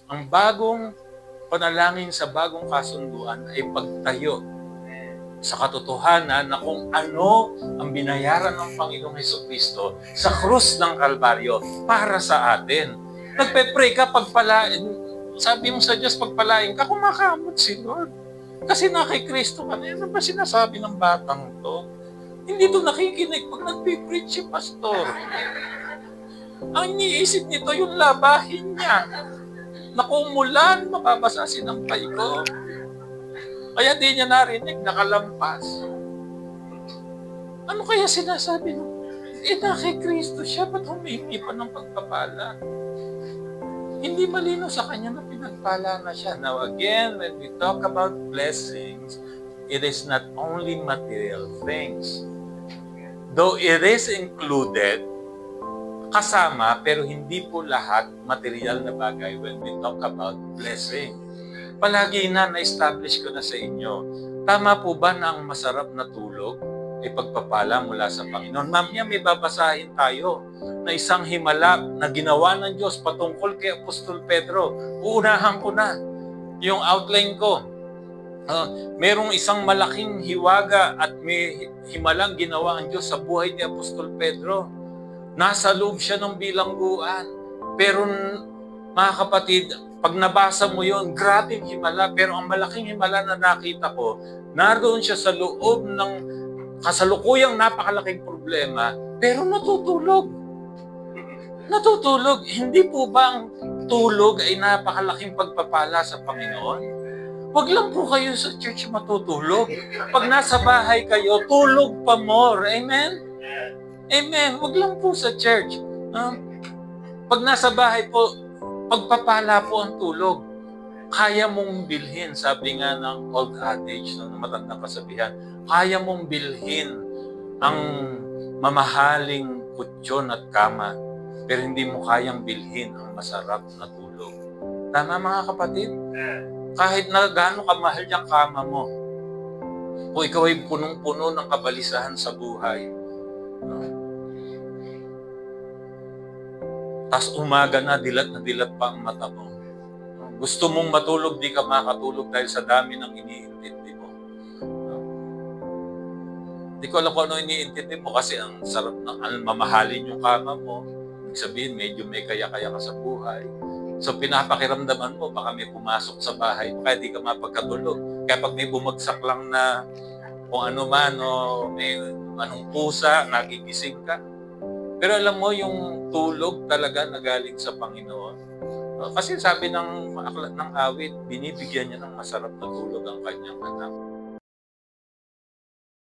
Ang bagong panalangin sa bagong kasunduan ay pagtayo sa katotohanan na kung ano ang binayaran ng Panginoong Hesukristo sa krus ng Kalbaryo para sa atin. Nagpe-pray ka, pagpalain, sabi mo sa Diyos, pagpalain ka, kumakamot si Lord. Kasi na kay Kristo ka na, ano ba sinasabi ng batang to? Hindi to nakikinig pag nagpipreach si pastor. Ang iniisip nito yung labahin niya. Naku, umulan, mababasa sinampay ko. Kaya di niya narinig, nakalampas. Ano kaya sinasabi mo? Na kay Kristo siya, ba't humingi pa ng pagpapala? Hindi malinaw sa kanya na pinagpala na siya. Now again, when we talk about blessings, it is not only material things. Though it is included, kasama, pero hindi po lahat material na bagay when we talk about blessing. Palagi na-establish ko na sa inyo, tama po ba na ang masarap na tulog ay pagpapala mula sa Panginoon? Mamaya may babasahin tayo na isang himala na ginawa ng Diyos patungkol kay Apostol Pedro. Uunahan ko na yung outline ko. Merong isang malaking hiwaga at may himalang ginawa ang Diyos sa buhay ni Apostol Pedro. Nasa loob siya ng bilangguan. Pero mga kapatid, pag nabasa mo yon, grabing himala. Pero ang malaking himala na nakita ko, naroon siya sa loob ng kasalukuyang napakalaking problema, pero natutulog. Natutulog. Hindi po ba ang tulog ay napakalaking pagpapala sa Panginoon? Huwag lang po kayo sa church matutulog. Pag nasa bahay kayo, tulog pa more. Amen? Amen. Huwag lang po sa church. Pag nasa bahay po, pagpapala po ang tulog. Kaya mong bilhin, sabi nga ng old adage, ng matandang kasabihan, kaya mong bilhin ang mamahaling kutsyon at kama, pero hindi mo kayang bilhin ang masarap na tulog. Tama mga kapatid? Kahit na gaano kamahal yung kama mo, kung ikaw ay punong-puno ng kabalisahan sa buhay, tas umaga na dilat pa ang mata mo. Gusto mong matulog, di ka makatulog dahil sa dami ng iniintindi mo. Di ko alam kung ano iniintindi mo kasi ang sarap ng mamahalin yung kama mo. Ibig sabihin, medyo may kaya-kaya ka sa buhay. So pinapakiramdaman mo, baka may pumasok sa bahay mo, kaya di ka mapagkatulog. Kaya pag may bumagsak lang na kung ano man, o may anong pusa, nagigising ka. Pero alam mo, yung tulog talaga na galing sa Panginoon. Kasi sabi ng awit, binibigyan niya ng masarap na tulog ang kanyang anak.